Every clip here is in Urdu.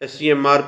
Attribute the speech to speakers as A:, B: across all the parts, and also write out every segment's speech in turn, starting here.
A: SCMR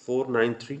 A: 493,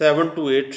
A: 728,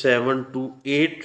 A: 728,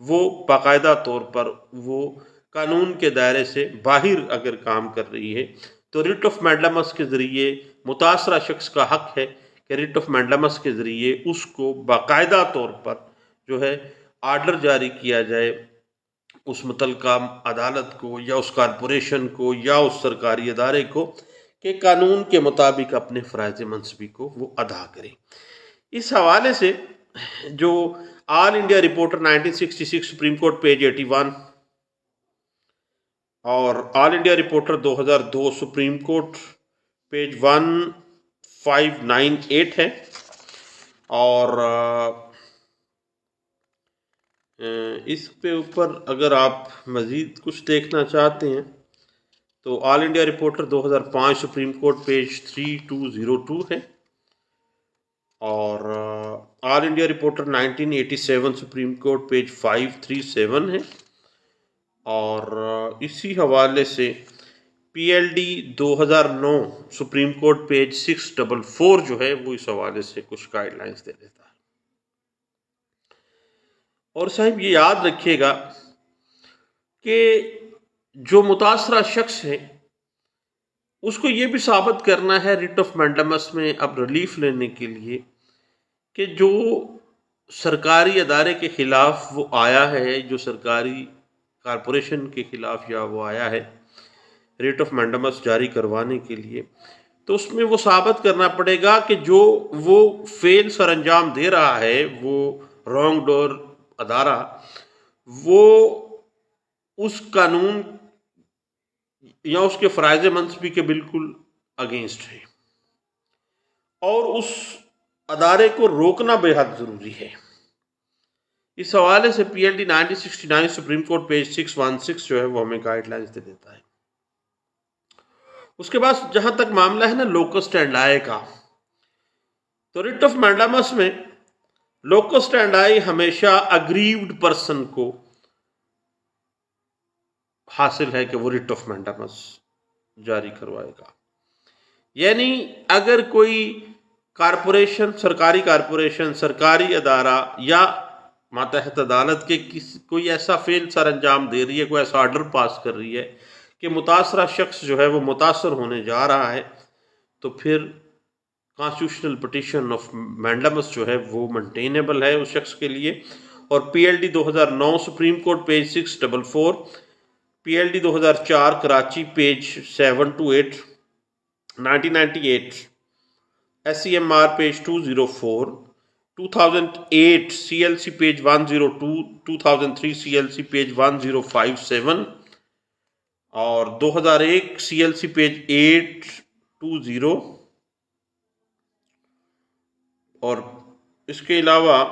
A: وہ باقاعدہ طور پر وہ قانون کے دائرے سے باہر اگر کام کر رہی ہے تو ریٹ آف مینڈامس کے ذریعے متاثرہ شخص کا حق ہے کہ ریٹ آف مینڈامس کے ذریعے اس کو باقاعدہ طور پر جو ہے آرڈر جاری کیا جائے اس متعلقہ عدالت کو یا اس کارپوریشن کو یا اس سرکاری ادارے کو کہ قانون کے مطابق اپنے فرائض منصبی کو وہ ادا کرے۔ اس حوالے سے جو all India reporter 1966 supreme court page 81 اور all India reporter 2002 supreme court page 1598 ہے، اور اس پہ اوپر اگر آپ مزید کچھ دیکھنا چاہتے ہیں تو all India reporter 2005 supreme court page 3202 ہے، اور all India reporter 1987 supreme court page 537 ہے، اور اسی حوالے سے P L D 2009 supreme court page 644 جو ہے وہ اس حوالے سے کچھ گائیڈ لائنز دے دیتا ہے۔ اور صاحب یہ یاد رکھیے گا کہ جو متاثرہ شخص ہے اس کو یہ بھی ثابت کرنا ہے ریٹ آف مینڈامس میں اب ریلیف لینے کے لیے کہ جو سرکاری ادارے کے خلاف وہ آیا ہے، جو سرکاری کارپوریشن کے خلاف یا وہ آیا ہے ریٹ آف مینڈامس جاری کروانے کے لیے، تو اس میں وہ ثابت کرنا پڑے گا کہ جو وہ فعل سر انجام دے رہا ہے، وہ رانگ ڈور ادارہ، وہ اس قانون یا اس کے فرائض منصبی کے بالکل اگینسٹ ہے، اور اس ادارے کو روکنا بے حد ضروری ہے۔ اس حوالے سے P L D 1969 supreme court page 616 جو ہے وہ ہمیں گائیڈ لائنز دے دیتا ہے۔ اس کے بعد جہاں تک معاملہ ہے نا لوکس اسٹینڈائی کا، تو ریٹ آف مینڈامس میں لوکس اسٹینڈائی ہمیشہ اگریوڈ پرسن کو حاصل ہے کہ وہ ریٹ آف مینڈامس جاری کروائے گا۔ یعنی اگر کوئی کارپوریشن، سرکاری ادارہ یا ماتحت عدالت کے کوئی ایسا فعل سر انجام دے رہی ہے، کوئی ایسا آرڈر پاس کر رہی ہے کہ متاثرہ شخص جو ہے وہ متاثر ہونے جا رہا ہے، تو پھر کانسٹیٹیوشنل پٹیشن آف مینڈامس جو ہے وہ مینٹینیبل ہے اس شخص کے لیے۔ اور P L D 2009 supreme court page 644، P L D 2004 Karachi page 728، 1998 S C M R page 204، 2008 C L C page 102، 2003 C L C page 1057، اور 2001 سی ایل سی پیج 820، اور اس کے علاوہ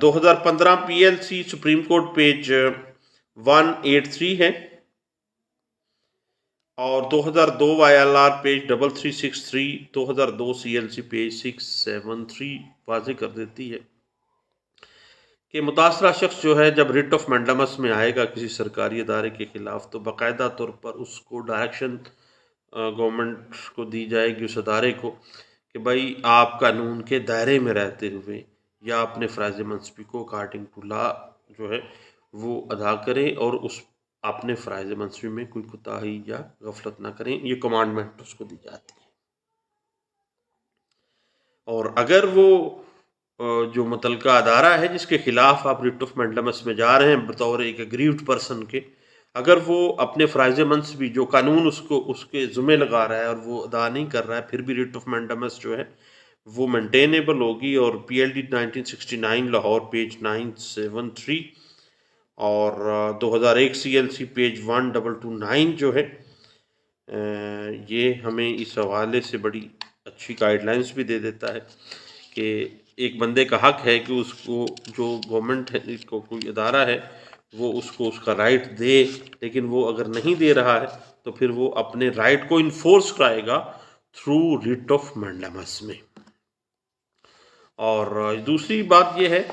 A: 2015 P L C Supreme court page 183 ہے، اور 2002 Y L R page 3363، 2002 C L C page 673 واضح کر دیتی ہے کہ متاثرہ شخص جو ہے جب ریٹ آف مینڈامس میں آئے گا کسی سرکاری ادارے کے خلاف، تو باقاعدہ طور پر اس کو ڈائریکشن گورنمنٹ کو دی جائے گی، اس ادارے کو، کہ بھائی آپ قانون کے دائرے میں رہتے ہوئے یا اپنے فرائض منصبی کو اکارڈنگ ٹو لا جو ہے وہ ادا کریں، اور اس اپنے فرائض منصبی میں کوئی کوتاہی یا غفلت نہ کریں۔ یہ کمانڈمنٹ اس کو دی جاتی ہے۔ اور اگر وہ جو متعلقہ ادارہ ہے جس کے خلاف آپ ریٹ آف مینڈامس میں جا رہے ہیں بطور ایک اگریوڈ پرسن کے، اگر وہ اپنے فرائض منصبی جو قانون اس کے ذمہ لگا رہا ہے اور وہ ادا نہیں کر رہا ہے، پھر بھی ریٹ آف مینڈامس جو ہے وہ مینٹینیبل ہوگی۔ اور P L D 1969 Lahore page 973 اور 2001 سی ایل سی پیج 1229 جو ہے یہ ہمیں اس حوالے سے بڑی اچھی گائیڈ لائنز بھی دے دیتا ہے کہ ایک بندے کا حق ہے کہ اس کو جو گورنمنٹ ہے، اس کو کوئی ادارہ ہے، وہ اس کو اس کا رائٹ دے، لیکن وہ اگر نہیں دے رہا ہے تو پھر وہ اپنے رائٹ کو انفورس کرائے گا تھرو ریٹ آف مینڈامس میں۔ اور دوسری بات یہ ہے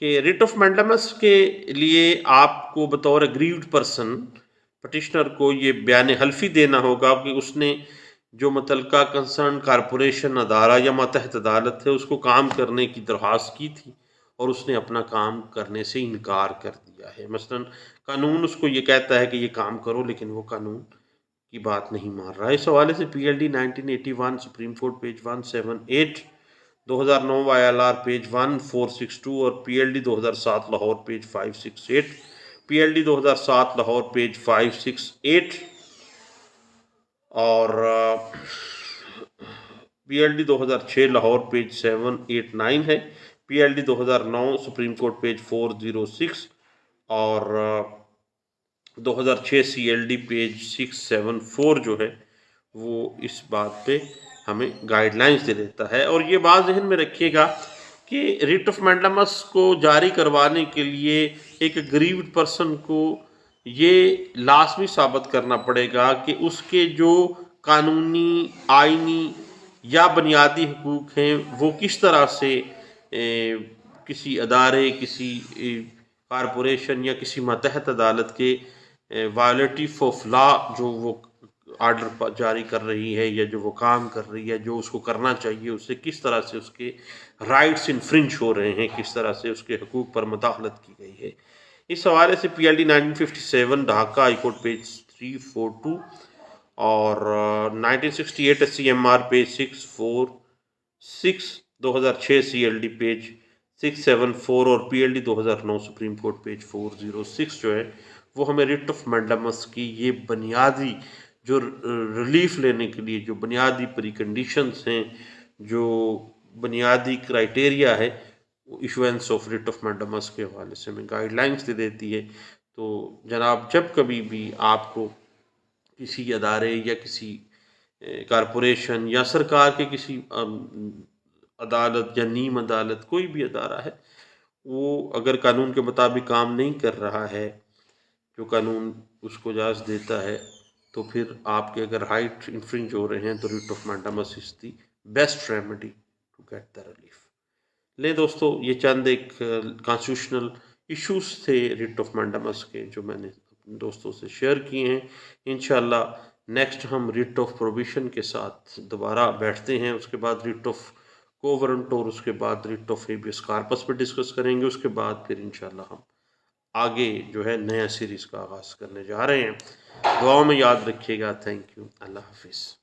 A: کہ ریٹ آف مینڈامس کے لیے آپ کو بطور اگریوڈ پرسن پٹیشنر کو یہ بیان حلفی دینا ہوگا کہ اس نے جو متعلقہ کنسرن کارپوریشن ادارہ یا ماتحت عدالت ہے اس کو کام کرنے کی درخواست کی تھی، اور اس نے اپنا کام کرنے سے انکار کر دیا ہے. مثلاً قانون اس کو یہ کہتا ہے کہ یہ کام کرو، لیکن وہ قانون کی بات نہیں مان رہا ہے. اس حوالے سے P L D 1981 Supreme court page 178، 2009 Y L R page 1462 اور P L D 2007 Lahore page 568، P L D 2007 Lahore page 568 اور P L D 2006 Lahore page 789 ہے، P L D 2009 supreme court page 406 اور 2006 سی ایل ڈی پیج 674 جو ہے وہ اس بات پہ ہمیں گائیڈ لائنز دے دیتا ہے. اور یہ بات ذہن میں رکھیے گا کہ ریٹ آف مینڈمس کو جاری کروانے کے لیے ایک گریوڈ پرسن کو یہ لازمی ثابت کرنا پڑے گا کہ اس کے جو قانونی، آئینی یا بنیادی حقوق ہیں وہ کس طرح سے کسی ادارے، کسی کارپوریشن یا کسی ماتحت عدالت کے وائلیٹو آف لا جو وہ آرڈر جاری کر رہی ہے یا جو وہ کام کر رہی ہے، جو اس کو کرنا چاہیے، اس سے کس طرح سے اس کے رائٹس انفرنج ہو رہے ہیں، کس طرح سے اس کے حقوق پر مداخلت کی گئی ہے. اس حوالے سے P L D 1957 Dhaka High Court page 342 اور 1968 S C M R page 646، 2006 C L D page 674 اور P L D 2009 supreme court page 406 جو ہے وہ ہمیں ریٹ آف مینڈمس کی یہ بنیادی جو ریلیف لینے کے لیے جو بنیادی پری کنڈیشنز ہیں، جو بنیادی کرائٹیریا ہے، issuance of rate of mandamus کے حوالے سے ہمیں گائیڈ لائنس دے دیتی ہے. تو جناب جب کبھی بھی آپ کو کسی ادارے یا کسی کارپوریشن یا سرکار کے کسی عدالت یا نیم عدالت کوئی بھی ادارہ ہے، وہ اگر قانون کے مطابق کام نہیں کر رہا ہے جو قانون اس کو اجازت دیتا ہے، تو پھر آپ کے اگر رائٹ انفرنج ہو رہے ہیں تو writ of mandamus is the best remedy to get the relief. لیں دوستو، یہ چند ایک کانسٹیٹیوشنل ایشوز تھے ریٹ آف مینڈمس کے جو میں نے اپنے دوستوں سے شیئر کیے ہیں. انشاءاللہ نیکسٹ ہم ریٹ آف پروبیشن کے ساتھ دوبارہ بیٹھتے ہیں، اس کے بعد ریٹ آف کوورنٹ اور اس کے بعد ریٹ آف ہیبیس کارپس پہ ڈسکس کریں گے. اس کے بعد پھر انشاءاللہ ہم آگے جو ہے نیا سیریز کا آغاز کرنے جا رہے ہیں. دعاؤں میں یاد رکھیے گا. Thank you. اللہ حافظ.